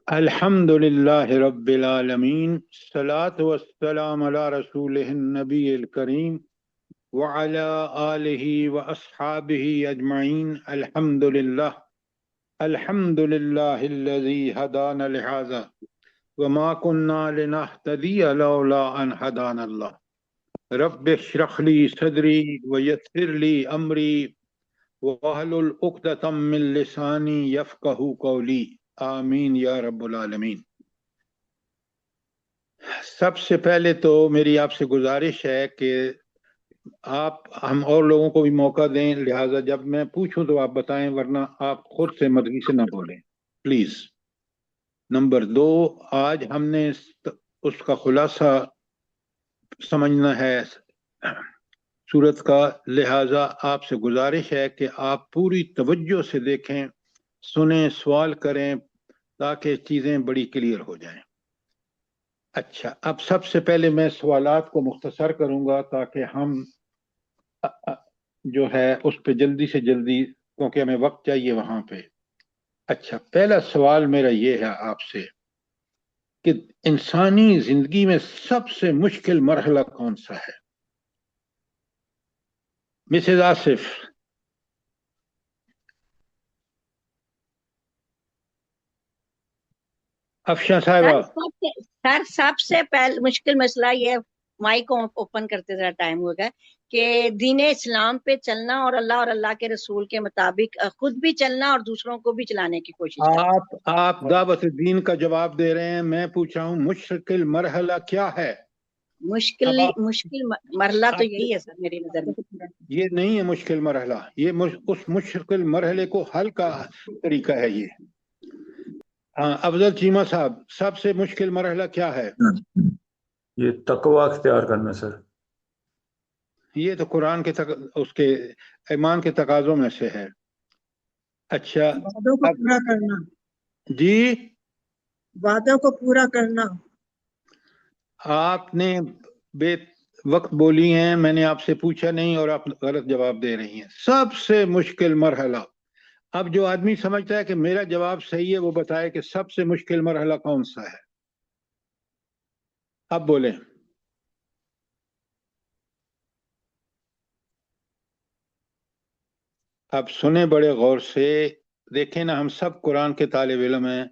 الحمد للہ رب العالمین الصلاۃ والسلام علی رسولہ النبی الکریم وعلی آلہ واصحابہ اجمعین الحمد للہ الذی ہدانا لہذا وما کنا لنہتدی لولا ان ہدانا اللہ رب اشرح لی صدری ویسر لی امری واحلل عقدۃ من لسانی یفقہوا قولی آمین یا رب العالمین۔ سب سے پہلے تو میری آپ سے گزارش ہے کہ آپ ہم اور لوگوں کو بھی موقع دیں، لہٰذا جب میں پوچھوں تو آپ بتائیں، ورنہ آپ خود سے مرضی سے نہ بولیں پلیز۔ نمبر 2، آج ہم نے اس کا خلاصہ سمجھنا ہے سورت کا، لہٰذا آپ سے گزارش ہے کہ آپ پوری توجہ سے دیکھیں، سنیں، سوال کریں تاکہ چیزیں بڑی کلیئر ہو جائیں۔ اچھا، اب سب سے پہلے میں سوالات کو مختصر کروں گا تاکہ ہم جو ہے اس پہ جلدی سے جلدی، کیونکہ ہمیں وقت چاہیے وہاں پہ۔ اچھا، پہلا سوال میرا یہ ہے آپ سے کہ انسانی زندگی میں سب سے مشکل مرحلہ کون سا ہے؟ مسز آصف۔ افشاں صاحبہ۔ سر سب سے پہلے مشکل مسئلہ یہ، مائک کو اوپن کرتے ذرا ٹائم ہو گیا، کہ دین اسلام پہ چلنا اور اللہ کے رسول کے مطابق خود بھی چلنا اور دوسروں کو بھی چلانے کی کوشش کرنا۔ آپ دعوت دین کا جواب دے رہے ہیں، میں پوچھا ہوں مشکل مرحلہ کیا ہے؟ مشکل مرحلہ تو یہی ہے سر میری نظر میں۔ یہ نہیں ہے مشکل مرحلہ، یہ اس مشکل مرحلے کو حل کا طریقہ ہے یہ۔ ہاں، افضل چیمہ صاحب، سب سے مشکل مرحلہ کیا ہے؟ یہ تقوی اختیار کرنا سر۔ یہ تو قرآن کے اس کے ایمان کے تقاضوں میں سے ہے۔ اچھا، وعدوں کو پورا کرنا۔ جی، وعدوں کو پورا کرنا۔ آپ نے بے وقت بولی ہیں، میں نے آپ سے پوچھا نہیں اور آپ غلط جواب دے رہی ہیں۔ سب سے مشکل مرحلہ، اب جو آدمی سمجھتا ہے کہ میرا جواب صحیح ہے وہ بتائے کہ سب سے مشکل مرحلہ کون سا ہے؟ اب بولیں۔ اب سنیں بڑے غور سے، دیکھیں نا، ہم سب قرآن کے طالب علم ہیں،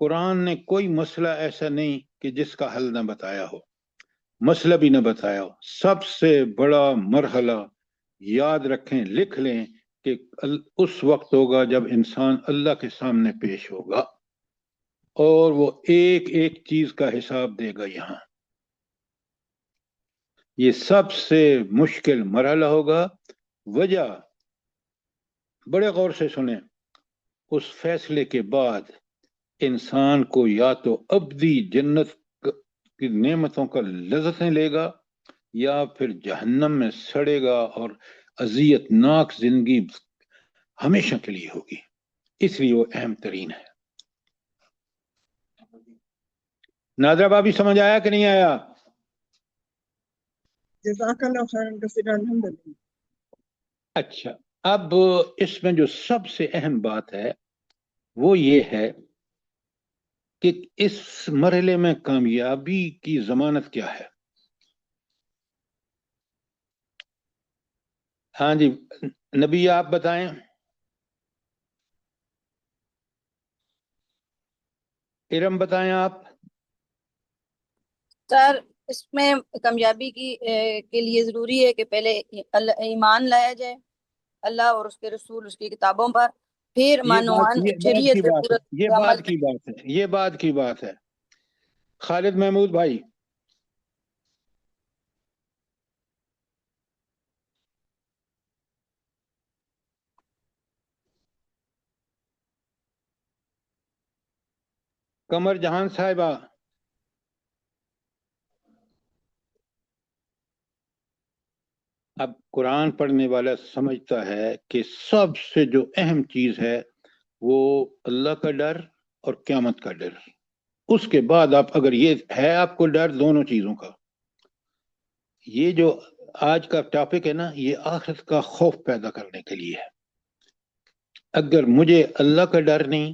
قرآن نے کوئی مسئلہ ایسا نہیں کہ جس کا حل نہ بتایا ہو، مسئلہ بھی نہ بتایا ہو۔ سب سے بڑا مرحلہ یاد رکھیں، لکھ لیں کہ اس وقت ہوگا جب انسان اللہ کے سامنے پیش ہوگا اور وہ ایک ایک چیز کا حساب دے گا۔ یہاں یہ سب سے مشکل مرحلہ ہوگا۔ وجہ بڑے غور سے سنیں، اس فیصلے کے بعد انسان کو یا تو ابدی جنت کی نعمتوں کا لذتیں لے گا یا پھر جہنم میں سڑے گا اور اذیت ناک زندگی ہمیشہ کے لیے ہوگی، اس لیے وہ اہم ترین ہے۔ نادرہ بابی سمجھ آیا کہ نہیں آیا؟ جزاک اللہ خیرا کثیرا، الحمدللہ۔ اچھا، اب اس میں جو سب سے اہم بات ہے وہ یہ ہے کہ اس مرحلے میں کامیابی کی ضمانت کیا ہے؟ ہاں جی، نبی آپ بتائیں، ارم بتائیں آپ۔ سر اس میں کامیابی کے لیے ضروری ہے کہ پہلے ایمان لایا جائے اللہ اور اس کے رسول، اس کی کتابوں پر، پھر یہ بات کی بات ہے۔ خالد محمود بھائی، قمر جہان صاحبہ، اب قرآن پڑھنے والا سمجھتا ہے کہ سب سے جو اہم چیز ہے وہ اللہ کا ڈر اور قیامت کا ڈر۔ اس کے بعد آپ اگر یہ ہے آپ کو ڈر دونوں چیزوں کا، یہ جو آج کا ٹاپک ہے نا، یہ آخرت کا خوف پیدا کرنے کے لیے ہے۔ اگر مجھے اللہ کا ڈر نہیں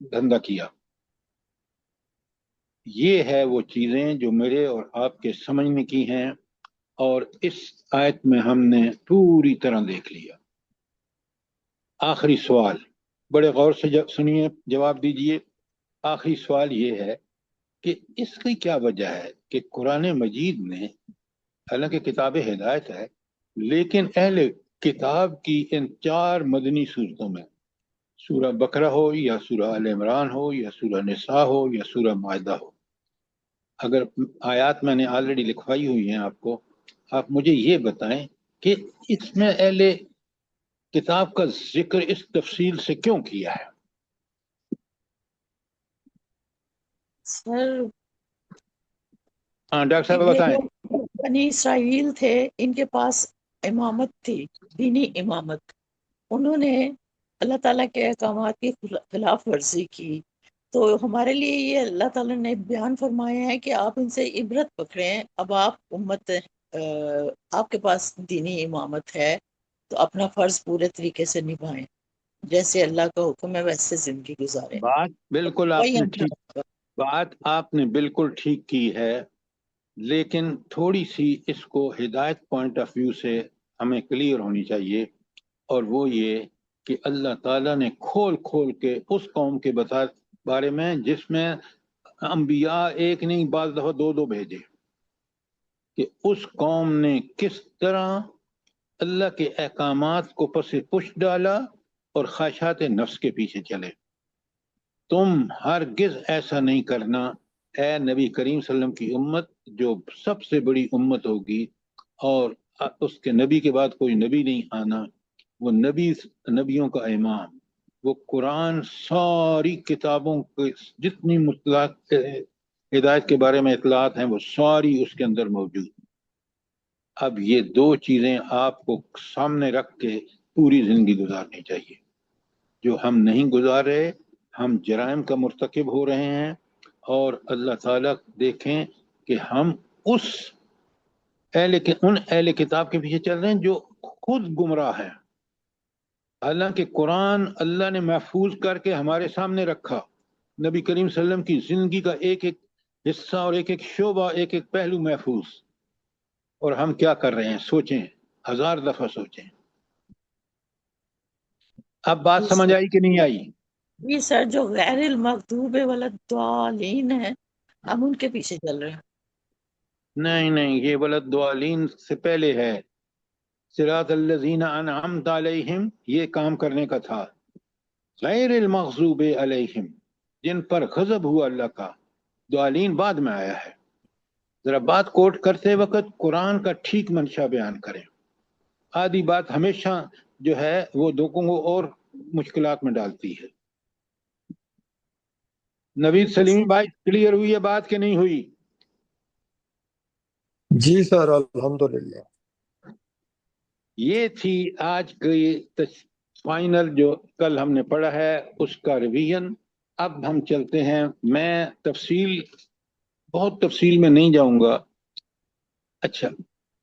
دھندا کیا. یہ ہے وہ چیزیں جو میرے اور آپ کے سمجھنے کی ہیں، اور اس آیت میں ہم نے پوری طرح دیکھ لیا. آخری سوال بڑے غور سے سنیے، جواب دیجئے. آخری سوال یہ ہے کہ اس کی کیا وجہ ہے کہ قرآن مجید نے، حالانکہ کتاب ہدایت ہے، لیکن اہل کتاب کی ان 4 مدنی صورتوں میں، سورہ بقرہ ہو یا سورہ آل عمران ہو یا سورہ نساء ہو یا سورہ مائدہ ہو، اگر آیات میں نے آلریڈی لکھوائی ہوئی ہیں آپ کو، آپ مجھے یہ بتائیں کہ اس میں اہل کتاب کا ذکر اس تفصیل سے کیوں کیا ہے؟ سر ہاں ڈاکٹر صاحب یہ بتائیں. جو بنی اسرائیل تھے، ان کے پاس امامت تھی، دینی امامت. انہوں نے اللہ تعالیٰ کے احکامات کی خلاف ورزی کی، تو ہمارے لیے یہ اللہ تعالیٰ نے بیان فرمایا ہے کہ آپ ان سے عبرت پکڑیں. اب آپ امت، آپ کے پاس دینی امامت ہے تو اپنا فرض پورے طریقے سے نبھائیں، جیسے اللہ کا حکم ہے ویسے زندگی گزاریں. بات بالکل وہی آپ نے ہم ٹھیک، بات آپ نے بالکل ٹھیک کی ہے، لیکن تھوڑی سی اس کو ہدایت پوائنٹ آف ویو سے ہمیں کلیئر ہونی چاہیے، اور وہ یہ کہ اللہ تعالیٰ نے کھول کھول کے اس قوم کے بارے میں جس میں انبیاء ایک نہیں بعض دفعہ 2 بھیجے، کہ اس قوم نے کس طرح اللہ کے احکامات کو پس پش ڈالا اور خواہشات نفس کے پیچھے چلے. تم ہرگز ایسا نہیں کرنا اے نبی کریم صلی اللہ علیہ وسلم کی امت، جو سب سے بڑی امت ہوگی، اور اس کے نبی کے بعد کوئی نبی نہیں آنا، وہ نبیوں کا امام، وہ قرآن ساری کتابوں کے جتنی مطلق ہدایت کے بارے میں اطلاعات ہیں وہ ساری اس کے اندر موجود. اب یہ 2 چیزیں آپ کو سامنے رکھ کے پوری زندگی گزارنی چاہیے. جو ہم نہیں گزار رہے، ہم جرائم کا مرتکب ہو رہے ہیں، اور اللہ تعالیٰ دیکھیں کہ ہم ان اہل کتاب کے پیچھے چل رہے ہیں جو خود گمراہ ہیں. حالانکہ قرآن اللہ نے محفوظ کر کے ہمارے سامنے رکھا، نبی کریم صلی اللہ علیہ وسلم کی زندگی کا ایک ایک حصہ اور ایک ایک شعبہ، ایک ایک پہلو محفوظ، اور ہم کیا کر رہے ہیں؟ سوچیں، 1000 دفعہ سوچیں. اب بات سمجھ آئی کہ نہیں آئی؟ جی سر، جو غیر المغضوب والضالین ہے، ہم ان کے پیچھے چل رہے ہیں. نہیں، یہ ولدوالین سے پہلے ہے. صراط الذین انعمت علیہم یہ کام کرنے کا تھا. غیر المغضوب علیہم جن پر غضب ہوا اللہ کا، دوالین بعد میں آیا ہے. ذرا بات کوٹ کرتے وقت قرآن کا ٹھیک منشا بیان کریں. آدھی بات ہمیشہ جو ہے وہ لوگوں کو اور مشکلات میں ڈالتی ہے. نوید سلیمی بھائی کلیئر ہوئی ہے بات کہ نہیں ہوئی؟ جی سر الحمدللہ. یہ تھی آج کی فائنل جو کل ہم نے پڑھا ہے اس کا ریویژن. اب ہم چلتے ہیں، میں بہت تفصیل میں نہیں جاؤں گا. اچھا،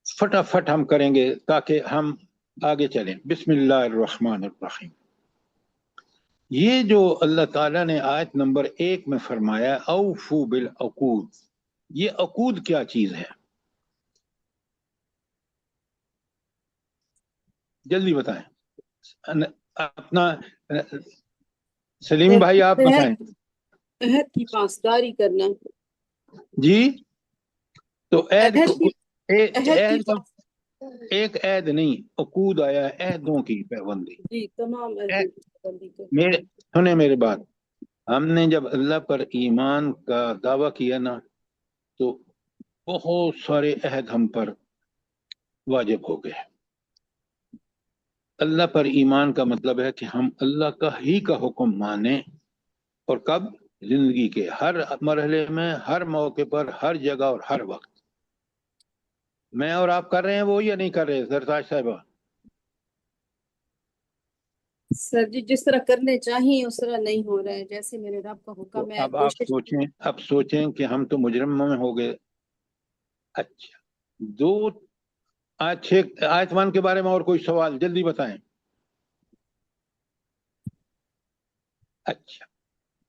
فٹافٹ ہم کریں گے تاکہ ہم آگے چلیں. بسم اللہ الرحمن الرحیم. یہ جو اللہ تعالیٰ نے آیت نمبر 1 میں فرمایا اوفو بالعقود، یہ عقود کیا چیز ہے؟ جلدی بتائیں. اپنا سلیم بھائی آپ بتائیں. عہد کی پاسداری کرنا. جی، تو عہد ایک عہد نہیں، عقود آیا ہے، عہدوں کی پابندی. جی تمام سنیں میرے بات. ہم نے جب اللہ پر ایمان کا دعویٰ کیا نا، تو بہت سارے عہد ہم پر واجب ہو گئے. اللہ پر ایمان کا مطلب ہے کہ ہم اللہ کا ہی کا حکم مانیں، اور کب؟ زندگی کے ہر مرحلے میں، ہر موقع پر، ہر جگہ اور ہر وقت. میں اور آپ کر رہے ہیں وہ یا نہیں کر رہے سرتاج صاحبہ؟ سر جی جس طرح کرنے چاہیے اس طرح نہیں ہو رہا ہے، جیسے میرے رب کا حکم ہے. اب آپ سوچیں کہ ہم تو مجرم میں ہو گئے. اچھا، 2 آیت 1 کے بارے میں اور کوئی سوال؟ جلدی بتائیں. اچھا،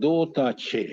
2 تا 6।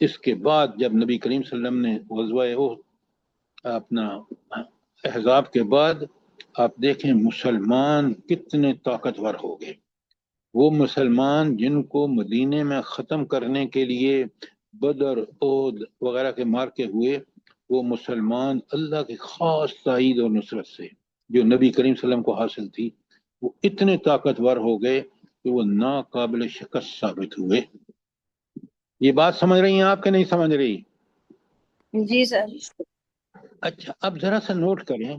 اس کے بعد جب نبی کریم صلی اللہ علیہ وسلم نے غزوہ اپنا احزاب کے بعد آپ دیکھیں مسلمان کتنے طاقتور ہو گئے. وہ مسلمان جن کو مدینے میں ختم کرنے کے لیے بدر احد وغیرہ کے مارکے ہوئے، وہ مسلمان اللہ کی خاص تائید اور نصرت سے جو نبی کریم صلی اللہ علیہ وسلم کو حاصل تھی، وہ اتنے طاقتور ہو گئے کہ وہ ناقابل شکست ثابت ہوئے. یہ بات سمجھ رہی ہیں آپ کہ نہیں سمجھ رہی؟ جی سر. اچھا، اب ذرا سا نوٹ کریں،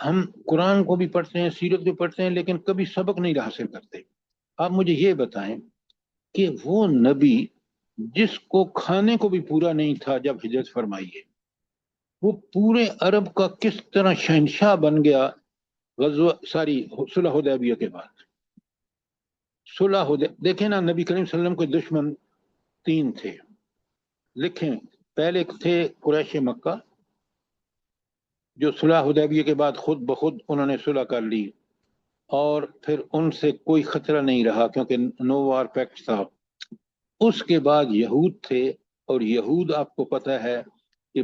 ہم قرآن کو بھی پڑھتے ہیں، سیرت بھی پڑھتے ہیں، لیکن کبھی سبق نہیں حاصل کرتے. آپ مجھے یہ بتائیں کہ وہ نبی جس کو کھانے کو بھی پورا نہیں تھا جب ہجرت فرمائی ہے، وہ پورے عرب کا کس طرح شہنشاہ بن گیا صلح حدیبیہ کے بعد. دیکھیں نا، نبی کریم صلی اللہ علیہ وسلم کے دشمن 3 تھے. لکھیں، پہلے تھے قریش مکہ جو صلح حدیبیہ کے بعد خود بخود انہوں نے صلح کر لی، اور پھر ان سے کوئی خطرہ نہیں رہا کیونکہ نو وار پیکٹ تھا. اس کے بعد یہود تھے، اور یہود آپ کو پتہ ہے کہ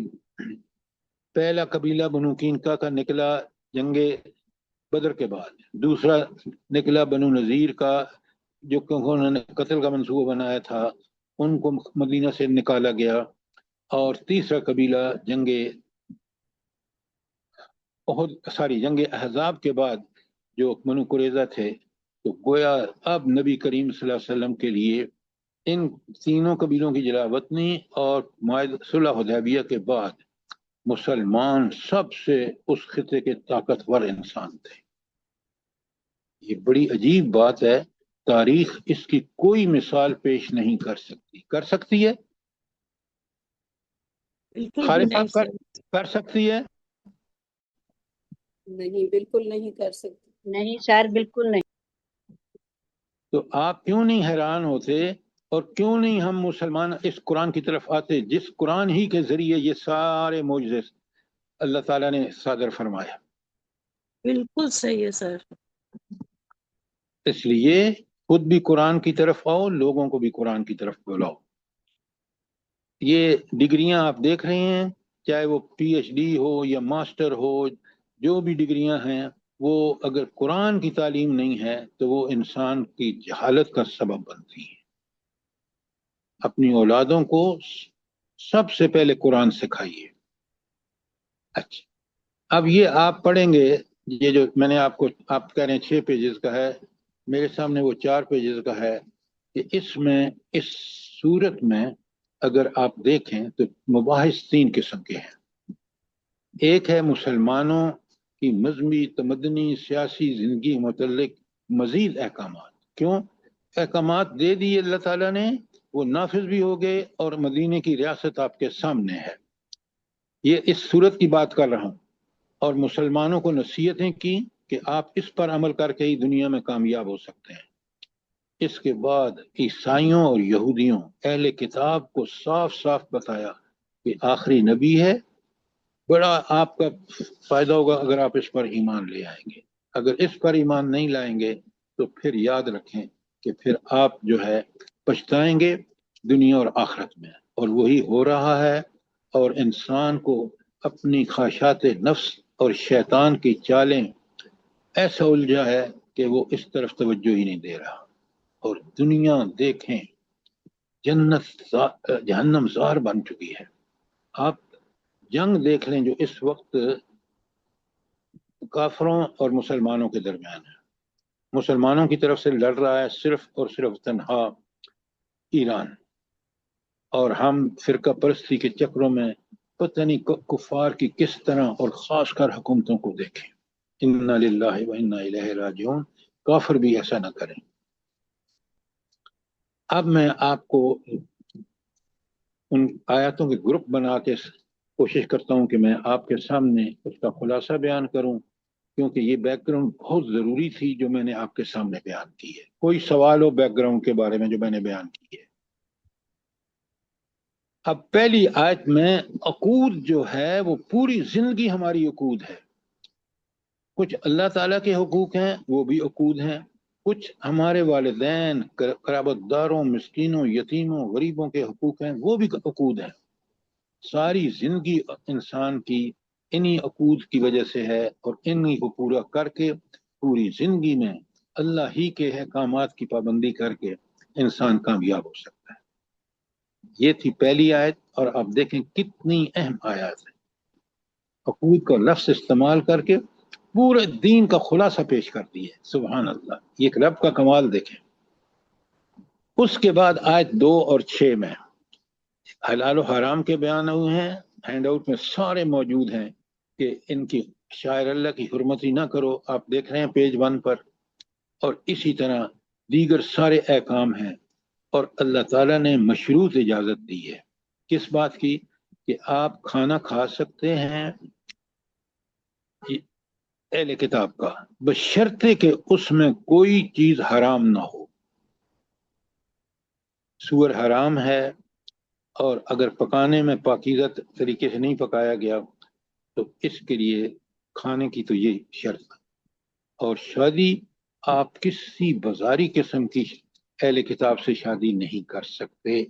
پہلا قبیلہ بنو قینقاع کا نکلا جنگ بدر کے بعد، دوسرا نکلا بنو نذیر کا جو انہوں نے قتل کا منصوبہ بنایا تھا، ان کو مدینہ سے نکالا گیا، اور تیسرا قبیلہ جنگ احزاب کے بعد جو بنو قریظہ تھے. تو گویا اب نبی کریم صلی اللہ علیہ وسلم کے لیے ان تینوں قبیلوں کی جلاوطنی اور صلح حدیبیہ کے بعد مسلمان سب سے اس خطے کے طاقتور انسان تھے. یہ بڑی عجیب بات ہے، تاریخ اس کی کوئی مثال پیش نہیں کر سکتی ہے؟ بالکل بھی خالد نہیں صاحب سر. کر سکتی ہے؟ نہیں، بالکل نہیں کر سکتی. نہیں سر، بالکل نہیں. تو آپ کیوں نہیں حیران ہوتے، اور کیوں نہیں ہم مسلمان اس قرآن کی طرف آتے جس قرآن ہی کے ذریعے یہ سارے معجزے اللہ تعالیٰ نے صادر فرمایا؟ بالکل صحیح ہے سر. اس لیے خود بھی قرآن کی طرف آؤ، لوگوں کو بھی قرآن کی طرف بلاؤ. یہ ڈگریاں آپ دیکھ رہے ہیں، چاہے وہ پی ایچ ڈی ہو یا ماسٹر ہو، جو بھی ڈگریاں ہیں، وہ اگر قرآن کی تعلیم نہیں ہے تو وہ انسان کی جہالت کا سبب بنتی ہے. اپنی اولادوں کو سب سے پہلے قرآن سکھائیے. اچھا، اب یہ آپ پڑھیں گے، یہ جو میں نے آپ کہہ رہے ہیں 6 پیجز کا ہے، میرے سامنے وہ 4 پیجز کا ہے، کہ اس صورت میں اگر آپ دیکھیں تو مباحث 3 قسم کے ہیں. ایک ہے مسلمانوں کی مذہبی، تمدنی، سیاسی زندگی متعلق مزید احکامات. کیوں احکامات دے دیے اللہ تعالیٰ نے، وہ نافذ بھی ہو گئے، اور مدینے کی ریاست آپ کے سامنے ہے. یہ اس صورت کی بات کر رہا ہوں، اور مسلمانوں کو نصیحتیں کی کہ آپ اس پر عمل کر کے ہی دنیا میں کامیاب ہو سکتے ہیں. اس کے بعد عیسائیوں اور یہودیوں، اہل کتاب کو صاف صاف بتایا کہ آخری نبی ہے. بڑا آپ کا فائدہ ہوگا اگر آپ اس پر ایمان لے آئیں گے. اگر اس پر ایمان نہیں لائیں گے تو پھر یاد رکھیں کہ پھر آپ جو ہے پچھتائیں گے دنیا اور آخرت میں، اور وہی ہو رہا ہے. اور انسان کو اپنی خواہشات نفس اور شیطان کی چالیں ایسا الجھا ہے کہ وہ اس طرف توجہ ہی نہیں دے رہا. اور دنیا دیکھیں جہنم زار بن چکی ہے. آپ جنگ دیکھ لیں جو اس وقت کافروں اور مسلمانوں کے درمیان ہے. مسلمانوں کی طرف سے لڑ رہا ہے صرف اور صرف تنہا ایران، اور ہم فرقہ پرستی کے چکروں میں پتہ نہیں کفار کی کس طرح، اور خاص کر حکومتوں کو دیکھیں. انا للہ و انا الیہ راجعون. کافر بھی ایسا نہ کریں. اب میں آپ کو ان آیاتوں کے گروپ بنا کے کوشش کرتا ہوں کہ میں آپ کے سامنے اس کا خلاصہ بیان کروں، کیونکہ یہ بیک گراؤنڈ بہت ضروری تھی جو میں نے آپ کے سامنے بیان کی ہے. کوئی سوال ہو بیک گراؤنڈ کے بارے میں جو میں نے بیان کی ہے؟ اب پہلی آیت میں عقود جو ہے وہ پوری زندگی ہماری عقود ہے. کچھ اللہ تعالیٰ کے حقوق ہیں، وہ بھی عقود ہیں، کچھ ہمارے والدین، قرابت داروں، مسکینوں، یتیموں، غریبوں کے حقوق ہیں، وہ بھی عقود ہیں. ساری زندگی انسان کی انہی عقود کی وجہ سے ہے، اور انہی کو پورا کر کے پوری زندگی میں اللہ ہی کے احکامات کی پابندی کر کے انسان کامیاب ہو سکتا ہے. یہ تھی پہلی آیت، اور آپ دیکھیں کتنی اہم آیات ہے. عقود کا لفظ استعمال کر کے پورے دین کا خلاصہ پیش کر دی ہے. سبحان اللہ، یہ ایک رب کا کمال دیکھیں. اس کے بعد آیت 2 اور 6 میں حلال و حرام کے بیان ہوئے ہیں. ہینڈ آؤٹ میں سارے موجود ہیں کہ ان کی شاعر اللہ کی حرمتی نہ کرو، آپ دیکھ رہے ہیں پیج 1 پر. اور اسی طرح دیگر سارے احکام ہیں. اور اللہ تعالیٰ نے مشروط اجازت دی ہے. کس بات کی؟ کہ آپ کھانا کھا سکتے ہیں اہل کتاب کا، بشرطے کہ اس میں کوئی چیز حرام نہ ہو. سور حرام ہے، اور اگر پکانے میں پاکیزہ طریقے سے نہیں پکایا گیا تو اس کے لیے کھانے کی تو یہ شرط ہے. اور شادی آپ کسی بازاری قسم کی اہل کتاب سے شادی نہیں کر سکتے.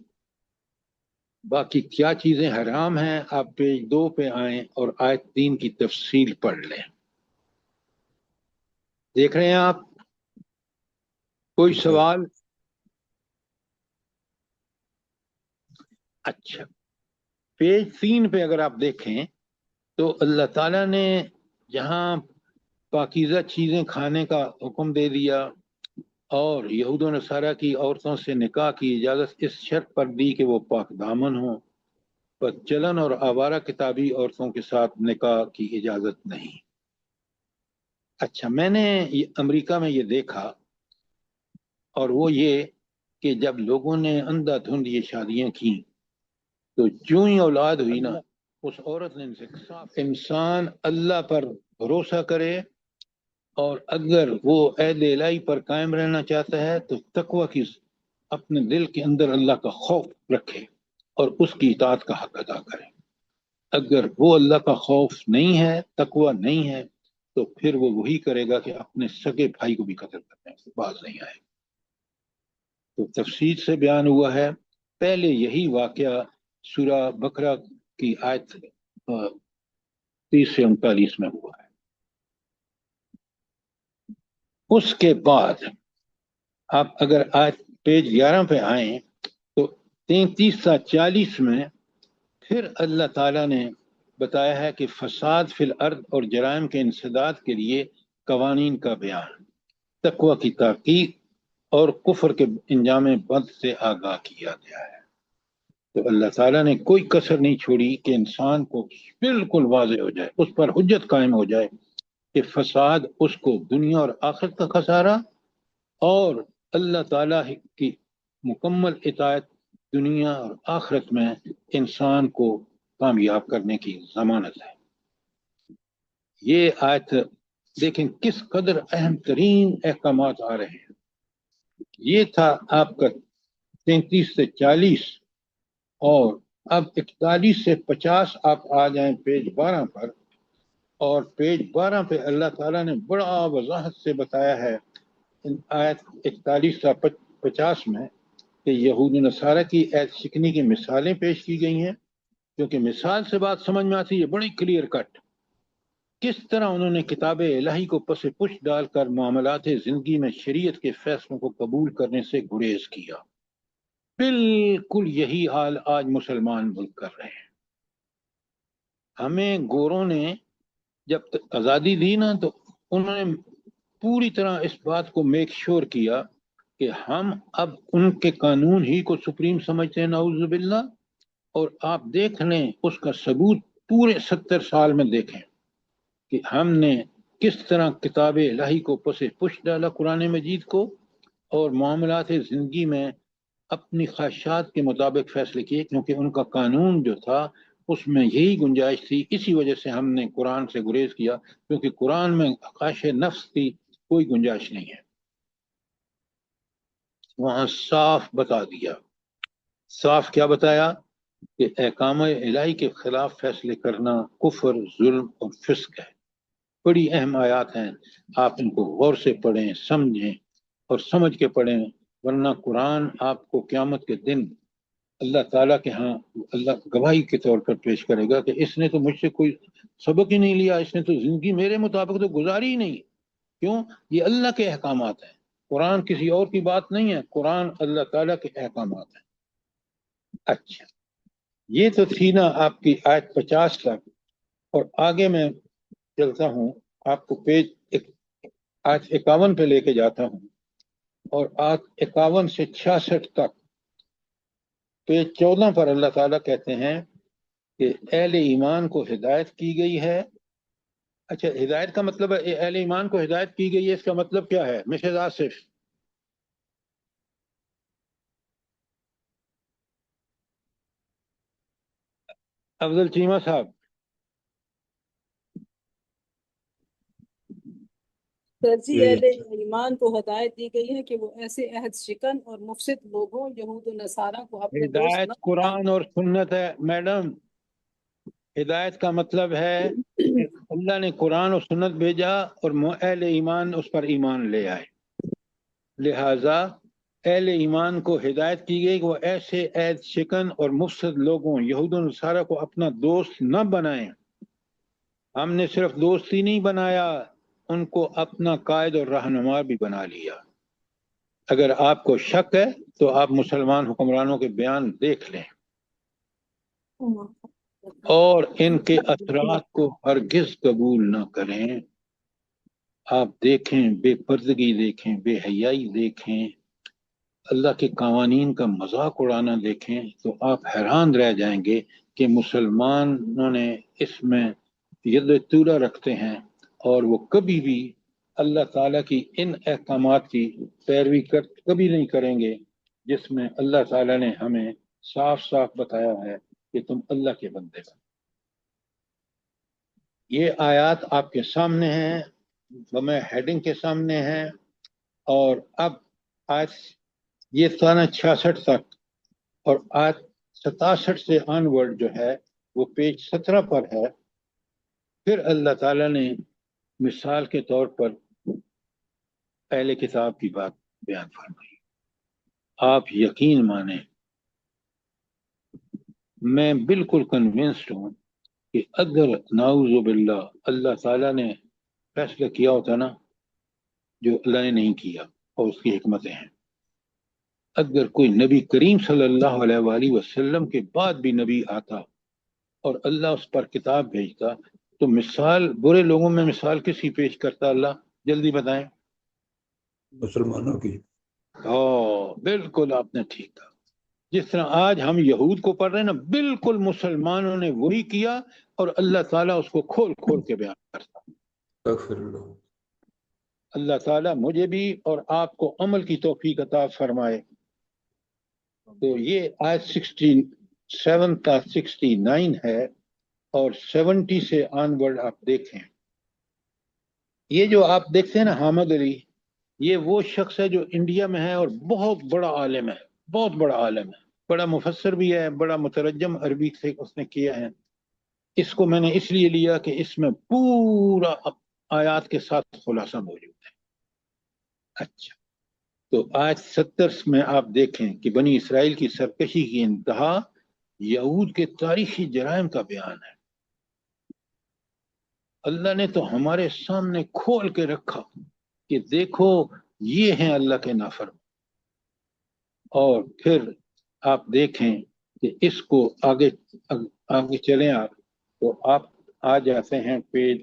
باقی کیا چیزیں حرام ہیں آپ پیج 2 پہ آئیں اور آیت 3 کی تفصیل پڑھ لیں. دیکھ رہے ہیں آپ؟ کوئی سوال؟ اچھا، پیج 3 پہ اگر آپ دیکھیں تو اللہ تعالیٰ نے جہاں پاکیزہ چیزیں کھانے کا حکم دے دیا اور یہود و نصارہ کی عورتوں سے نکاح کی اجازت اس شرط پر دی کہ وہ پاک دامن ہوں، پر چلن اور آوارہ کتابی عورتوں کے ساتھ نکاح کی اجازت نہیں. اچھا، میں نے امریکہ میں یہ دیکھا، اور وہ یہ کہ جب لوگوں نے اندھا دھند یہ شادیاں کی تو جو ہی اولاد ہوئی نا، اس عورت نے انسان اللہ پر بھروسہ کرے، اور اگر وہ عہد الہی پر قائم رہنا چاہتا ہے تو تقوی کی اپنے دل کے اندر اللہ کا خوف رکھے اور اس کی اطاعت کا حق ادا کرے. اگر وہ اللہ کا خوف نہیں ہے، تقوی نہیں ہے، تو پھر وہ وہی کرے گا کہ اپنے سگے بھائی کو بھی قتل کرنے سے باز نہیں آئے. تو تفصیل سے بیان ہوا ہے. پہلے یہی واقعہ سورہ بقرہ کی آیت 30 سے 39 میں ہوا ہے. اس کے بعد آپ اگر آیت پیج 11 پہ آئیں تو 33 سے 40 میں پھر اللہ تعالیٰ نے بتایا ہے کہ فساد فی الارض اور جرائم کے انسداد کے لیے قوانین کا بیان، تقوی کی تاکید اور کفر کے انجام بد سے آگاہ کیا گیا ہے. تو اللہ تعالیٰ نے کوئی کسر نہیں چھوڑی کہ انسان کو بالکل واضح ہو جائے، اس پر حجت قائم ہو جائے کہ فساد اس کو دنیا اور آخرت کا خسارہ، اور اللہ تعالیٰ کی مکمل اطاعت دنیا اور آخرت میں انسان کو کامیاب کرنے کی ضمانت ہے. یہ آیت دیکھیں کس قدر اہم ترین احکامات آ رہے ہیں. یہ تھا آپ کا 33 سے 40، اور اب 41 سے 50 آپ آ جائیں پیج 12 پر، اور پیج 12 پہ اللہ تعالیٰ نے بڑا وضاحت سے بتایا ہے آیت 41 سے 50 میں کہ یہود و نصارہ کی عہد شکنی کی مثالیں پیش کی گئی ہیں، کیونکہ مثال سے بات سمجھ میں آتی ہے بڑی کلیئر کٹ. کس طرح انہوں نے کتاب الہی کو پس پش ڈال کر معاملات زندگی میں شریعت کے فیصلوں کو قبول کرنے سے گریز کیا. بالکل یہی حال آج مسلمان ملک کر رہے ہیں. ہمیں گوروں نے جب آزادی دی نا تو انہوں نے پوری طرح اس بات کو میک شور کیا کہ ہم اب ان کے قانون ہی کو سپریم سمجھتے ہیں، نعوذ باللہ. اور آپ دیکھ لیں اس کا ثبوت پورے 70 سال میں دیکھیں کہ ہم نے کس طرح کتاب الہی کو پس پش ڈالا، قرآن مجید کو، اور معاملات زندگی میں اپنی خواہشات کے مطابق فیصلے کیے، کیونکہ ان کا قانون جو تھا اس میں یہی گنجائش تھی. اسی وجہ سے ہم نے قرآن سے گریز کیا، کیونکہ قرآن میں خواہش نفس کی کوئی گنجائش نہیں ہے. وہاں صاف بتا دیا، صاف کیا بتایا کہ احکام الہی کے خلاف فیصلے کرنا کفر، ظلم اور فسق ہے. بڑی اہم آیات ہیں، آپ ان کو غور سے پڑھیں، سمجھیں اور سمجھ کے پڑھیں، ورنہ قرآن آپ کو قیامت کے دن اللہ تعالیٰ کے ہاں اللہ گواہی کے طور پر پیش کرے گا کہ اس نے تو مجھ سے کوئی سبق ہی نہیں لیا، اس نے تو زندگی میرے مطابق تو گزاری ہی نہیں۔ کیوں؟ یہ اللہ کے احکامات ہیں، قرآن کسی اور کی بات نہیں ہے، قرآن اللہ تعالیٰ کے احکامات ہیں۔ اچھا، یہ تو تھی نا آپ کی آیت 50 تک، اور آگے میں چلتا ہوں، آپ کو پیج آیت 51 پہ لے کے جاتا ہوں، اور آیت 51 سے 66 تک پیج 14 پر اللہ تعالیٰ کہتے ہیں کہ اہل ایمان کو ہدایت کی گئی ہے۔ اچھا، ہدایت کا مطلب ہے اہل ایمان کو ہدایت کی گئی ہے، اس کا مطلب کیا ہے مسز آصف؟ افضل چیمہ صاحب، سر جی، اہل ایمان کو ہدایت دی گئی ہے کہ وہ ایسے عہد شکن اور مفسد لوگوں یہود و نصارہ کو اپنے دوست ہدایت نہ قرآن اور سنت ہے میڈم۔ ہدایت کا مطلب ہے کہ اللہ نے قرآن اور سنت بھیجا اور اہل ایمان اس پر ایمان لے آئے، لہذا اہل ایمان کو ہدایت کی گئی کہ وہ ایسے عہد شکن اور مفسد لوگوں یہود و نصارہ کو اپنا دوست نہ بنائیں۔ ہم نے صرف دوست ہی نہیں بنایا، ان کو اپنا قائد اور رہنما بھی بنا لیا۔ اگر آپ کو شک ہے تو آپ مسلمان حکمرانوں کے بیان دیکھ لیں اور ان کے اثرات کو ہرگز قبول نہ کریں۔ آپ دیکھیں، بے پردگی دیکھیں، بے حیائی دیکھیں، اللہ کے قوانین کا مذاق اڑانا دیکھیں تو آپ حیران رہ جائیں گے کہ مسلمانوں نے اس میں ید طولہ رکھتے ہیں، اور وہ کبھی بھی اللہ تعالیٰ کی ان احکامات کی پیروی کبھی نہیں کریں گے جس میں اللہ تعالیٰ نے ہمیں صاف صاف بتایا ہے کہ تم اللہ کے بندے ہو۔ یہ آیات آپ کے سامنے ہیں، میں ہیڈنگ کے سامنے ہیں، اور اب آج یہ سانہ 66 تک اور آج 67 سے آن ورڈ جو ہے وہ پیج 17 پر ہے۔ پھر اللہ تعالیٰ نے مثال کے طور پر پہلے کتاب کی بات بیان فرمائی۔ آپ یقین مانیں، میں بالکل کنونسڈ ہوں کہ اگر نعوذ باللہ اللہ تعالیٰ نے فیصلہ کیا ہوتا نا جو اللہ نے نہیں کیا، اور اس کی حکمتیں ہیں، اگر کوئی نبی کریم صلی اللہ علیہ وآلہ وسلم کے بعد بھی نبی آتا اور اللہ اس پر کتاب بھیجتا تو مثال برے لوگوں میں مثال کسی پیش کرتا اللہ؟ جلدی بتائیں۔ مسلمانوں کی۔ بالکل آپ نے ٹھیک کہا۔ جس طرح آج ہم یہود کو پڑھ رہے ہیں نا، بالکل مسلمانوں نے وہی کیا، اور اللہ تعالیٰ اس کو کھول کھول کے بیان کرتا۔ اغفر اللہ۔ اللہ تعالیٰ مجھے بھی اور آپ کو عمل کی توفیق عطا فرمائے۔ تو یہ آیت 67 تا 69 ہے، اور 70 سے آن ورڈ آپ دیکھیں۔ یہ جو آپ دیکھتے ہیں نا حامد علی، یہ وہ شخص ہے جو انڈیا میں ہے اور بہت بڑا عالم ہے، بہت بڑا عالم ہے، بڑا مفسر بھی ہے، بڑا مترجم عربی سے اس نے کیا ہے۔ اس کو میں نے اس لیے لیا کہ اس میں پورا آیات کے ساتھ خلاصہ موجود ہے۔ اچھا، تو آج 70 میں آپ دیکھیں کہ بنی اسرائیل کی سرکشی کی انتہا یہود کے تاریخی جرائم کا بیان ہے۔ اللہ نے تو ہمارے سامنے کھول کے رکھا کہ دیکھو یہ ہیں اللہ کے نافرمان، اور پھر آپ دیکھیں کہ اس کو آگے چلیں آپ تو آپ آ جاتے ہیں پیج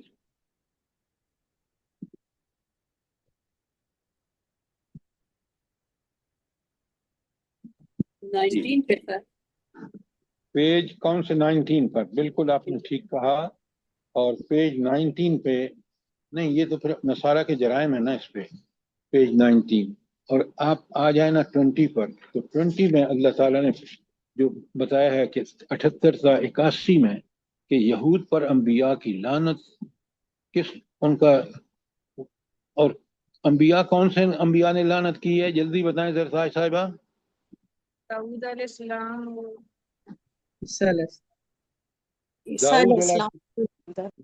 19 پہ سر۔ پیج کون سے 19 پر؟ بالکل آپ نے ٹھیک کہا، اور پیج 19 پہ نہیں، یہ تو پھر نصارہ کے جرائم ہے نا، اس پہ پیج 19، اور آپ آ جائیں نا 20 پر، تو 20 میں اللہ تعالیٰ نے جو بتایا ہے کہ 78 تا 81 میں کہ یہود پر انبیاء کی لعنت، کس ان کا، اور انبیاء کون سے انبیاء نے لعنت کی ہے؟ جلدی بتائیں سرتاج صاحبہ۔ داؤد علیہ السلام،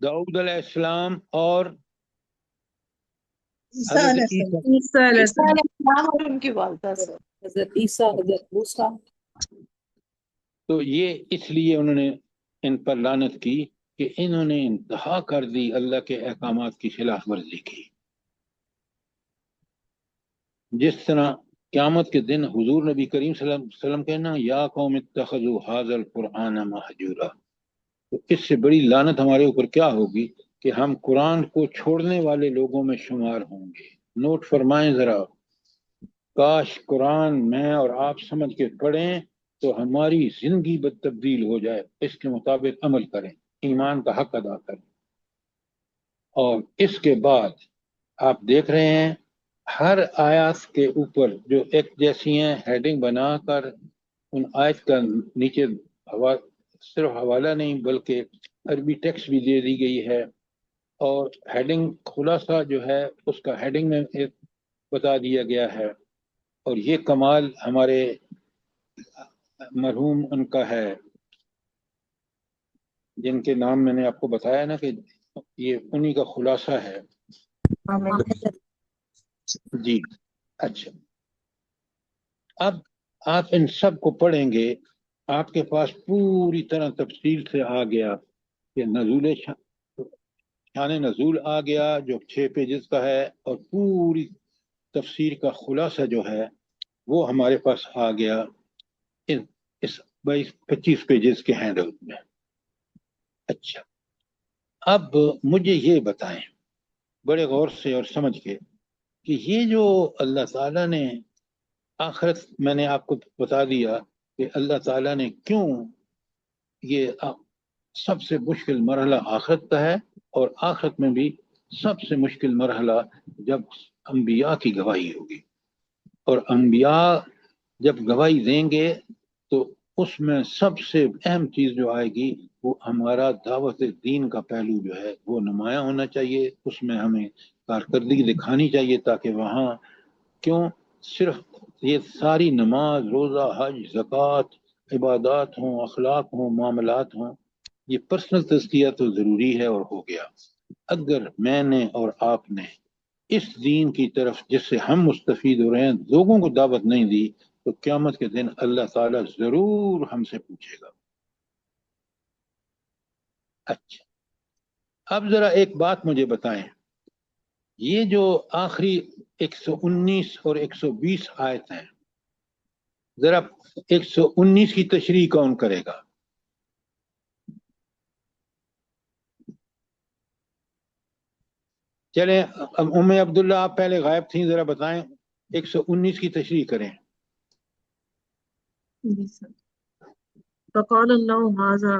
داؤد علیہ السلام اور حضرت عیسیٰ عیسیٰ علیہ عیسیٰ السلام، علیہ السلام اور ان کی والدہ سے. حضرت عیسیٰ، حضرت موسیٰ. تو یہ اس لیے انہوں نے ان پر لعنت کی کہ انہوں نے انتہا کر دی، اللہ کے احکامات کی خلاف ورزی کی. جس طرح قیامت کے دن حضور نبی کریم صلی اللہ علیہ وسلم کہنا یا قوم اتخذوا ھذا القرآن مہجورا، تو اس سے بڑی لعنت ہمارے اوپر کیا ہوگی کہ ہم قرآن کو چھوڑنے والے لوگوں میں شمار ہوں گے. نوٹ فرمائیں ذرا، کاش قرآن میں اور آپ سمجھ کے پڑھیں تو ہماری زندگی تبدیل ہو جائے، اس کے مطابق عمل کریں، ایمان کا حق ادا کریں. اور اس کے بعد آپ دیکھ رہے ہیں ہر آیات کے اوپر جو ایک جیسی ہیں ہیڈنگ بنا کر ان آیت کا نیچے صرف حوالہ نہیں بلکہ عربی ٹیکسٹ بھی دے دی گئی ہے، اور ہیڈنگ خلاصہ جو ہے اس کا ہیڈنگ میں ایک بتا دیا گیا ہے. اور یہ کمال ہمارے مرحوم ان کا ہے جن کے نام میں نے آپ کو بتایا نا کہ یہ انہی کا خلاصہ ہے. جی اچھا، اب آپ ان سب کو پڑھیں گے، آپ کے پاس پوری طرح تفصیل سے آ گیا کہ نزول شان نزول آ گیا جو 6 پیجز کا ہے، اور پوری تفسیر کا خلاصہ جو ہے وہ ہمارے پاس آ گیا اس 25 پیجز کے ہینڈل میں. اچھا، اب مجھے یہ بتائیں بڑے غور سے اور سمجھ کے کہ یہ جو اللہ تعالیٰ نے آخرت، میں نے آپ کو بتا دیا کہ اللہ تعالیٰ نے کیوں یہ سب سے مشکل مرحلہ آخرت کا ہے، اور آخرت میں بھی سب سے مشکل مرحلہ جب انبیاء کی گواہی ہوگی، اور انبیاء جب گواہی دیں گے تو اس میں سب سے اہم چیز جو آئے گی وہ ہمارا دعوت دین کا پہلو جو ہے وہ نمایاں ہونا چاہیے، اس میں ہمیں کارکردگی دکھانی چاہیے، تاکہ وہاں کیوں صرف یہ ساری نماز، روزہ، حج، زکوٰۃ، عبادات ہوں، اخلاق ہوں، معاملات ہوں، یہ پرسنل تزکیہ تو ضروری ہے اور ہو گیا. اگر میں نے اور آپ نے اس دین کی طرف جس سے ہم مستفید ہو رہے ہیں لوگوں کو دعوت نہیں دی تو قیامت کے دن اللہ تعالیٰ ضرور ہم سے پوچھے گا. اچھا، اب ذرا ایک بات مجھے بتائیں، یہ جو آخری 119 اور 120 آیت ہیں، ذرا 119 کی تشریح کون کرے گا؟ چلیں ام عبداللہ آپ پہلے غائب تھیں، ذرا بتائیں 119 کی تشریح کریں. فقال اللہ ھذا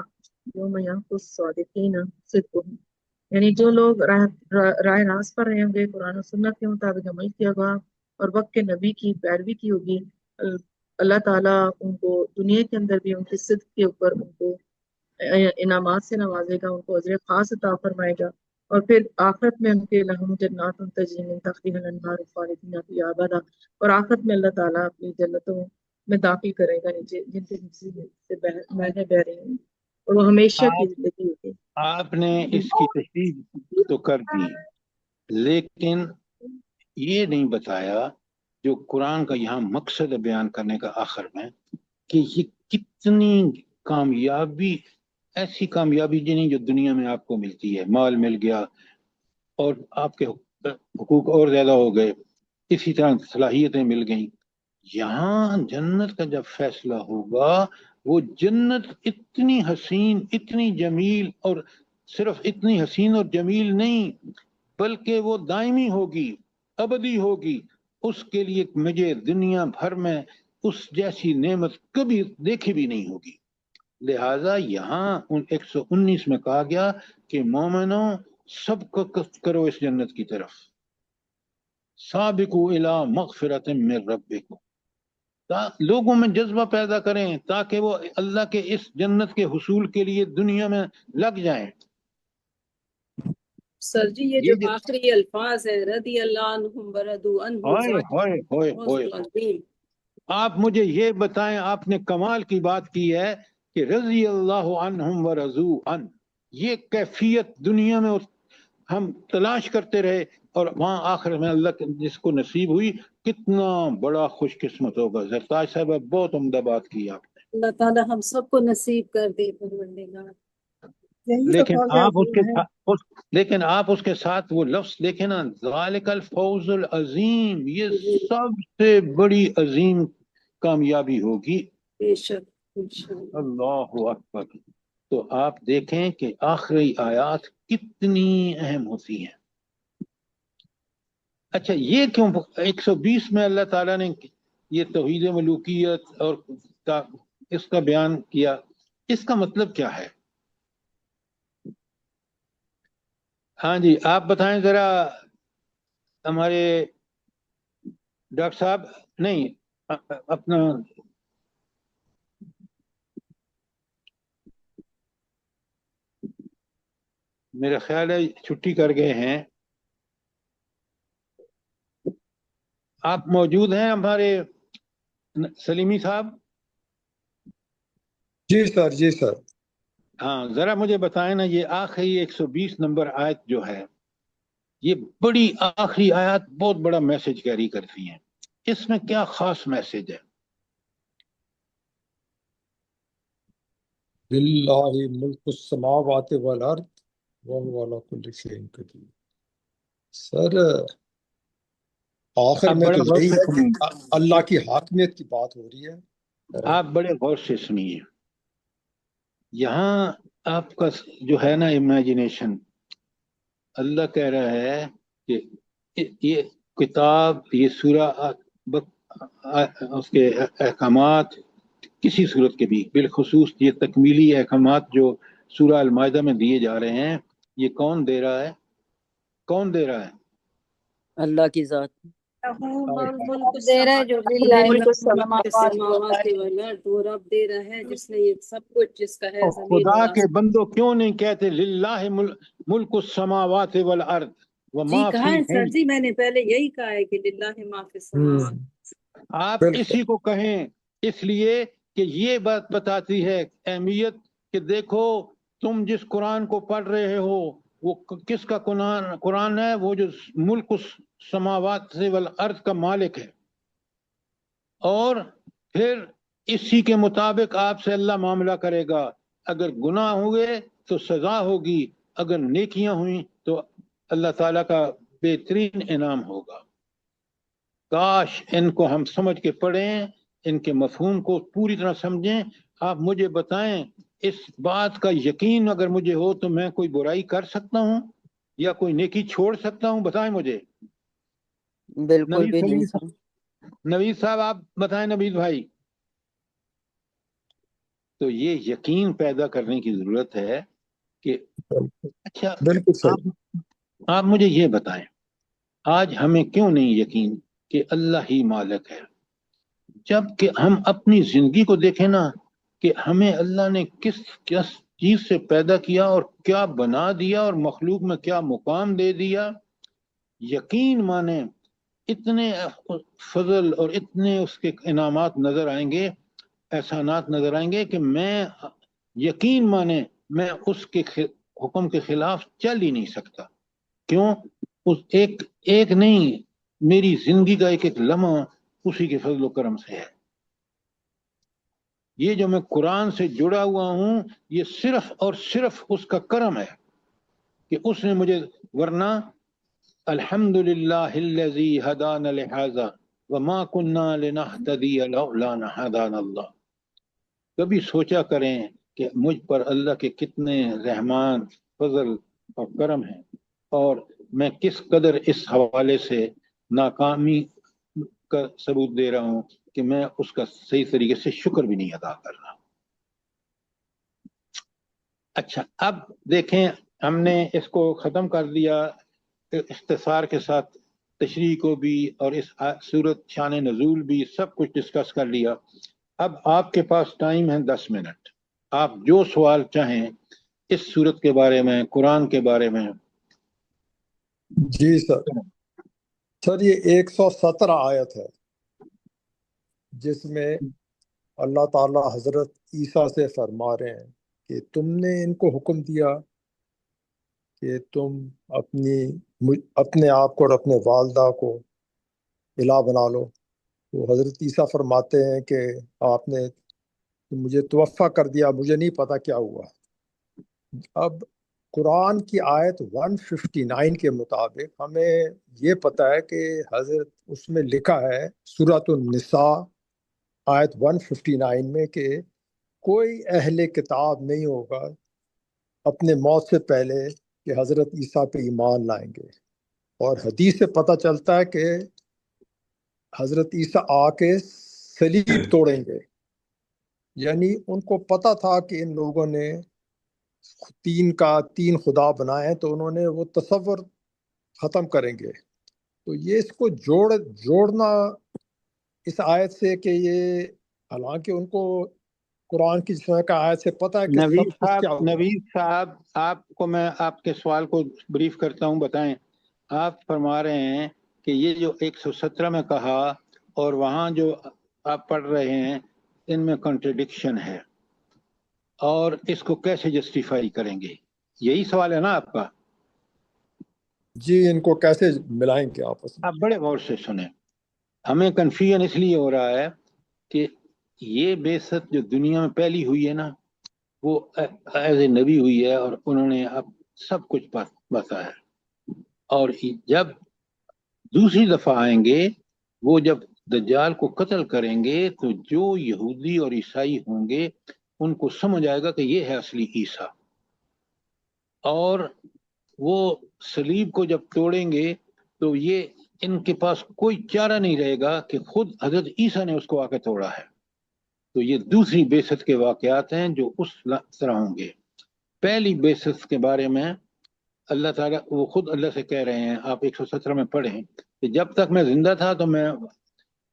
یوم ینفع الصادقین صدقہم، یعنی جو لوگ راہ راست پر رہے ہوں گے، قرآن و سنت کے مطابق عمل کیا ہوگا اور وقت کے نبی کی پیروی کی ہوگی، اللہ تعالیٰ ان کو دنیا کے اندر بھی ان کی صدق کے اوپر ان کو انعامات سے نوازے گا، ان کو اجر خاص عطا فرمائے گا، اور پھر آخرت میں ان کے لہم جنات تجری من تحتہا الانہار خالدین فیہا ابدا، اور آخرت میں اللہ تعالیٰ اپنی جنتوں میں داخل کرے گا نیچے جن کے نیچے سے نہریں بہ رہی ہیں، اور وہ ہمیشہ کی زندگی ہوگی. آپ نے اس کی تشریح تو کر دی، لیکن یہ نہیں بتایا جو قرآن کا یہاں مقصد بیان کرنے کا آخر میں کہ یہ کتنی کامیابی، ایسی کامیابی نہیں جو دنیا میں آپ کو ملتی ہے، مال مل گیا اور آپ کے حقوق اور زیادہ ہو گئے، اسی طرح صلاحیتیں مل گئیں. یہاں جنت کا جب فیصلہ ہوگا وہ جنت اتنی حسین، اتنی جمیل، اور صرف اتنی حسین اور جمیل نہیں بلکہ وہ دائمی ہوگی، ابدی ہوگی. اس کے لیے مجھے دنیا بھر میں اس جیسی نعمت کبھی دیکھی بھی نہیں ہوگی. لہذا یہاں 119 میں کہا گیا کہ مومنوں سب کو کرو اس جنت کی طرف، سابقوا الی مغفرۃ من ربکم، لوگوں میں جذبہ پیدا کریں تاکہ وہ اللہ کے اس جنت کے حصول کے لیے دنیا میں لگ جائیں. سر جی یہ جو آخری الفاظ ہے رضی اللہ عنہم ورضوا عنہ، آپ مجھے یہ بتائیں، آپ نے کمال کی بات کی ہے کہ رضی اللہ عنہم ورضوا عنہ، یہ کیفیت دنیا میں ہم تلاش کرتے رہے اور وہاں آخر میں اللہ جس کو نصیب ہوئی کتنا بڑا خوش قسمت ہوگا. زرتاج صاحب بہت عمدہ بات کی آپ نے. اللہ تعالیٰ ہم سب کو نصیب کر دے پروردگار. یہی تو لیکن فوز آپ عظیم ہے. لیکن آپ اس کے ساتھ وہ لفظ دیکھیں نا، ذالک الفوز العظیم، یہ سب سے بڑی عظیم کامیابی ہوگی. بے شک انشاءاللہ. اللہ اکبر. تو آپ دیکھیں کہ آخری آیات کتنی اہم ہوتی ہیں. اچھا یہ کیوں 120 میں اللہ تعالیٰ نے یہ توحید ملوکیت اور اس کا بیان کیا؟ اس کا مطلب کیا ہے؟ ہاں جی آپ بتائیں ذرا ہمارے ڈاکٹر صاحب. نہیں اپنا میرا خیال ہے چھٹی کر گئے ہیں. آپ موجود ہیں ہمارے سلیمی صاحب؟ جی سر جی سر. ہاں ذرا مجھے بتائیں نا، یہ آخری 120 نمبر آیت جو ہے، یہ بڑی آخری آیات بہت بڑا میسج کیری کرتی ہیں. اس میں کیا خاص میسج ہے؟ للہ ملک السماوات والارض وهو على كل شيء قدیر. سر آخر آپ میں بڑے تو غور یہی سے ہے سنیں، کہ اللہ کی حاکمیت کی بات ہو رہی ہے. آپ بڑے غور سے سنیے. یہاں آپ کا جو ہے نا امیجنیشن، اللہ کہہ رہا ہے کہ یہ کتاب، یہ سورہ اس کے احکامات کسی صورت کے بھی، بالخصوص یہ تکمیلی احکامات جو سورہ المائدہ میں دیے جا رہے ہیں، یہ کون دے رہا ہے؟ کون دے رہا ہے؟ اللہ کی ذات دے رہا ہے جو ملک السماوات والارض، وہ رب دے رہا ہے جس نے یہ سب کچھ، جس کا ہے زمین خدا اور کے آسمان. بندوں کیوں نہیں کہتے للہ ملک السماوات والارض جی وما کہا ہے سر فیہن؟ جی، میں نے پہلے یہی کہا ہے کہ للہ ما فی السماوات. آپ بالکل. اسی کو کہیں، اس لیے کہ یہ بات بتاتی ہے اہمیت کہ دیکھو تم جس قرآن کو پڑھ رہے ہو وہ کس کا قرآن ہے؟ وہ جو ملک السماوات والارض کا مالک ہے. اور پھر اسی کے مطابق آپ سے اللہ معاملہ کرے گا. اگر گناہ ہوئے تو سزا ہوگی، اگر نیکیاں ہوئیں تو اللہ تعالیٰ کا بہترین انعام ہوگا. کاش ان کو ہم سمجھ کے پڑھیں، ان کے مفہوم کو پوری طرح سمجھیں. آپ مجھے بتائیں، اس بات کا یقین اگر مجھے ہو تو میں کوئی برائی کر سکتا ہوں یا کوئی نیکی چھوڑ سکتا ہوں؟ بتائیں مجھے. بالکل بھی نہیں سر. نوید صاحب آپ بتائیں. نوید بھائی، تو یہ یقین پیدا کرنے کی ضرورت ہے کہ اچھا بالکل صحیح. آپ مجھے یہ بتائیں، آج ہمیں کیوں نہیں یقین کہ اللہ ہی مالک ہے؟ جب کہ ہم اپنی زندگی کو دیکھیں نا کہ ہمیں اللہ نے کس چیز سے پیدا کیا اور کیا بنا دیا اور مخلوق میں کیا مقام دے دیا. یقین مانے اتنے فضل اور اتنے اس کے انعامات نظر آئیں گے، احسانات نظر آئیں گے کہ میں یقین مانے میں اس کے حکم کے خلاف چل ہی نہیں سکتا. کیوں؟ اس ایک نہیں، میری زندگی کا ایک لمحہ اسی کے فضل و کرم سے ہے. یہ جو میں قرآن سے جڑا ہوا ہوں یہ صرف اور صرف اس کا کرم ہے کہ اس نے مجھے، ورنہ الحمدللہ الذی ہدانا لہذا وما کننا لنہتدی لولا ان ہدانا اللہ. کبھی سوچا کریں کہ مجھ پر اللہ کے کتنے رحمان، فضل اور کرم ہیں، اور میں کس قدر اس حوالے سے ناکامی کا ثبوت دے رہا ہوں کہ میں اس کا صحیح طریقے سے شکر بھی نہیں ادا کر رہا. اچھا اب دیکھیں، ہم نے اس کو ختم کر دیا اختصار کے ساتھ، تشریح کو بھی اور اس صورت شان نزول بھی سب کچھ ڈسکس کر لیا. اب آپ کے پاس ٹائم ہے 10 منٹ، آپ جو سوال چاہیں اس صورت کے بارے میں، قرآن کے بارے میں. جی سر. سر یہ 117 آیت ہے جس میں اللہ تعالیٰ حضرت عیسیٰ سے فرما رہے ہیں کہ تم نے ان کو حکم دیا کہ تم اپنے آپ کو اور اپنے والدہ کو الہ بنا لو. تو حضرت عیسیٰ فرماتے ہیں کہ آپ نے مجھے توفیٰ کر دیا، مجھے نہیں پتا کیا ہوا. اب قرآن کی آیت 159 کے مطابق ہمیں یہ پتا ہے کہ حضرت اس میں لکھا ہے سورۃ النساء آیت 159 میں کہ کوئی اہل کتاب نہیں ہوگا اپنے موت سے پہلے کہ حضرت عیسیٰ پہ ایمان لائیں گے. اور حدیث سے پتہ چلتا ہے کہ حضرت عیسیٰ آ کے صلیب توڑیں گے. یعنی ان کو پتہ تھا کہ ان لوگوں نے تین خدا بنائے ہیں، تو انہوں نے وہ تصور ختم کریں گے. تو یہ اس کو جوڑنا اس آیت سے کہ یہ حالانکہ ان کو قرآن کی جس کا آیت سے پتہ ہے کہ نوید صاحب آپ کو میں آپ کے سوال کو بریف کرتا ہوں. بتائیں، آپ فرما رہے ہیں کہ یہ جو 117 میں کہا اور وہاں جو آپ پڑھ رہے ہیں ان میں کنٹرڈکشن ہے، اور اس کو کیسے جسٹیفائی کریں گے؟ یہی سوال ہے نا آپ کا؟ جی، ان کو کیسے ملائیں گے آپس میں؟ آپ بڑے غور سے سنیں. ہمیں کنفیوژن اس لیے ہو رہا ہے کہ یہ بعثت جو دنیا میں پہلی ہوئی ہے نا، وہ ایز اے نبی ہوئی ہے، اور انہوں نے اب سب کچھ بتایا. اور جب دوسری دفعہ آئیں گے، وہ جب دجال کو قتل کریں گے تو جو یہودی اور عیسائی ہوں گے ان کو سمجھ آئے گا کہ یہ ہے اصلی عیسیٰ. اور وہ صلیب کو جب توڑیں گے تو یہ ان کے پاس کوئی چارہ نہیں رہے گا کہ خود حضرت عیسیٰ نے اس کو آ کے توڑا ہے. تو یہ دوسری بعثت کے واقعات ہیں جو اس طرح ہوں گے. پہلی بعثت کے بارے میں اللہ تعالیٰ وہ خود اللہ سے کہہ رہے ہیں، آپ 117 میں پڑھیں کہ جب تک میں زندہ تھا تو میں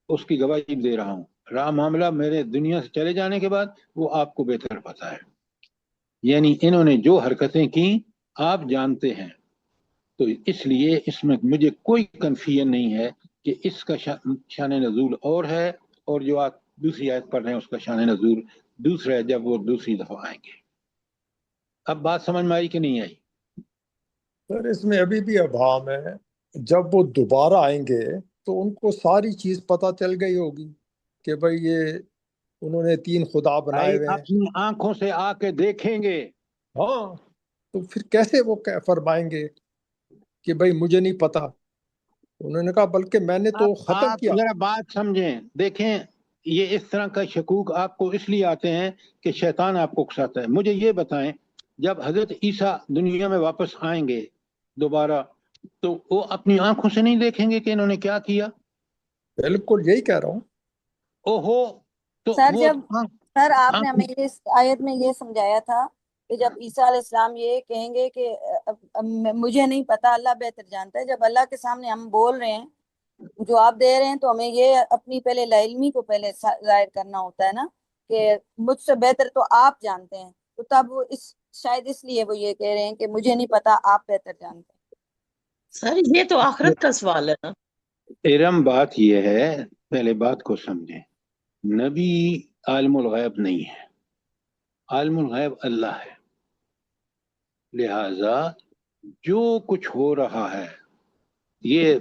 اس کی گواہی دے رہا ہوں، رہا معاملہ میرے دنیا سے چلے جانے کے بعد وہ آپ کو بہتر پتا ہے. یعنی انہوں نے جو حرکتیں کی آپ جانتے ہیں. تو اس لیے اس میں مجھے کوئی کنفیوژن نہیں ہے کہ اس کا شان نزول اور ہے، اور جو آپ دوسری آیت پڑھ رہے ہیں اس کا شان نزول دوسرا ہے جب وہ دوسری دفعہ آئیں گے. اب بات سمجھ میں آئی کہ نہیں آئی؟ سر اس میں ابھی بھی ابہام ہے. جب وہ دوبارہ آئیں گے تو ان کو ساری چیز پتہ چل گئی ہوگی کہ بھئی یہ انہوں نے تین خدا بنائے ہوئے ہیں. اپنی آنکھوں سے آ کے دیکھیں گے. ہاں، تو پھر کیسے وہ فرمائیں گے کہ بھئی مجھے نہیں پتا؟ انہوں نے کہا بلکہ میں نے تو ختم آپ کیا. ذرا بات سمجھیں، دیکھیں یہ اس طرح کا شکوک آپ کو اس لیے آتے ہیں کہ شیطان آپ کو اکساتا ہے. مجھے یہ بتائیں، جب حضرت عیسیٰ دنیا میں واپس آئیں گے دوبارہ تو وہ اپنی آنکھوں سے نہیں دیکھیں گے کہ انہوں نے کیا کیا؟ بالکل یہی کہہ رہا ہوں. اوہو، تو سر وہ سر آپ نے ہمیں اس آیت میں یہ سمجھایا تھا کہ جب عیسیٰ علیہ السلام یہ کہیں گے کہ مجھے نہیں پتا، اللہ بہتر جانتا ہے، جب اللہ کے سامنے ہم بول رہے ہیں جو آپ دے رہے ہیں تو ہمیں یہ اپنی پہلے علمی کو پہلے ظاہر کرنا ہوتا ہے نا کہ مجھ سے بہتر تو آپ جانتے ہیں. تو تب وہ شاید اس لیے وہ یہ کہہ رہے ہیں کہ مجھے نہیں پتا، آپ بہتر جانتے ہیں. سر یہ تو آخرت کا سوال ہے نا. ارم بات یہ ہے، پہلے بات کو سمجھیں، نبی عالم الغیب نہیں ہے، عالم الغیب اللہ ہے. لہذا جو کچھ ہو رہا ہے یہ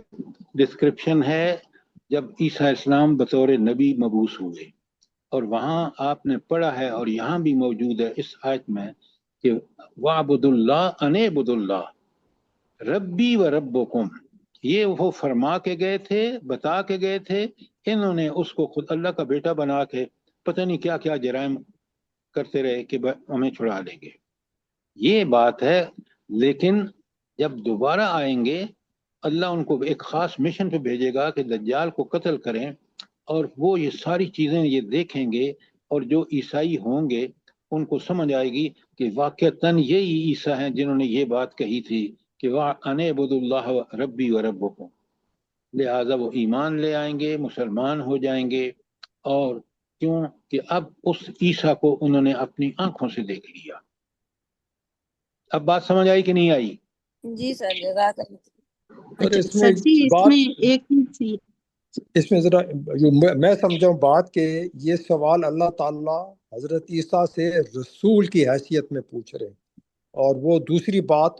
ڈسکرپشن ہے جب عیسیٰ السلام بطور نبی مبعوث ہوئے، اور وہاں آپ نے پڑھا ہے اور یہاں بھی موجود ہے اس آیت میں کہ وَعْبُدُ اللَّهَ أَنِ اعْبُدُوا اللَّهَ ربی و ربکم. یہ وہ فرما کے گئے تھے، بتا کے گئے تھے، انہوں نے اس کو خود اللہ کا بیٹا بنا کے پتہ نہیں کیا کیا جرائم کرتے رہے کہ ہمیں چھڑا لیں گے. یہ بات ہے. لیکن جب دوبارہ آئیں گے اللہ ان کو ایک خاص مشن پہ بھیجے گا کہ دجال کو قتل کریں، اور وہ یہ ساری چیزیں یہ دیکھیں گے، اور جو عیسائی ہوں گے ان کو سمجھ آئے گی کہ واقعتاً یہی عیسیٰ ہیں جنہوں نے یہ بات کہی تھی کہ وَأَنِ اعْبُدُوا اللَّهَ رَبِّي وَرَبُّكُمْ. لہٰذا وہ ایمان لے آئیں گے، مسلمان ہو جائیں گے. اور کیوں کہ اب اس عیسیٰ کو انہوں نے اپنی آنکھوں سے دیکھ لیا. اب بات سمجھ آئی کہ نہیں آئی؟ جی سر، جزاک اللہ. اور اس میں بات اس میں ذرا جو میں سمجھاؤں بات کہ یہ سوال اللہ تعالیٰ حضرت عیسیٰ سے رسول کی حیثیت میں پوچھ رہے ہیں، اور وہ دوسری بات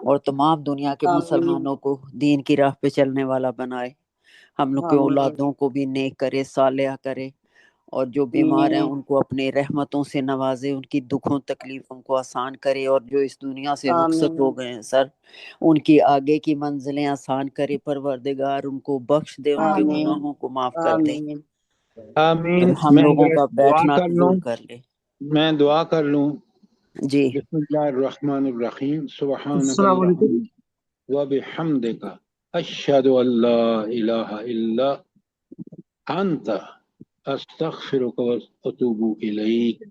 اور تمام دنیا کے مسلمانوں کو دین کی راہ پہ چلنے والا بنائے، ہم لوگ کے اولادوں کو بھی نیک کرے، صالحہ کرے، اور جو بیمار ہیں ان کو اپنے رحمتوں سے نوازے، ان کی دکھوں تکلیفوں کو آسان کرے، اور جو اس دنیا سے رخصت ہو گئے ہیں سر ان کی آگے کی منزلیں آسان کرے پروردگار، ان کو بخش دے، ان کے گناہوں کو معاف کر دے، آمین. ہم میں لوگوں کا دعا بیٹھنا کر لوں، قبول کر لے. میں دعا کر لوں. جی بسم اللہ الرحمن الرحیم. سبحانک السلام علیکم. اللہم وبحمدک اشہد ان لا الہ الا انت استغفرک واتوب الیک.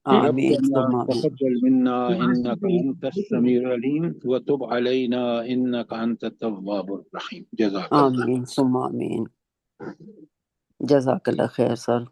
آمین ربنا ثم آمین. تقبل منا انك انت السميع العليم وتب علينا انك انت التواب الرحيم. جزاك الله. آمین ثم آمین. جزاک اللہ خیر سر.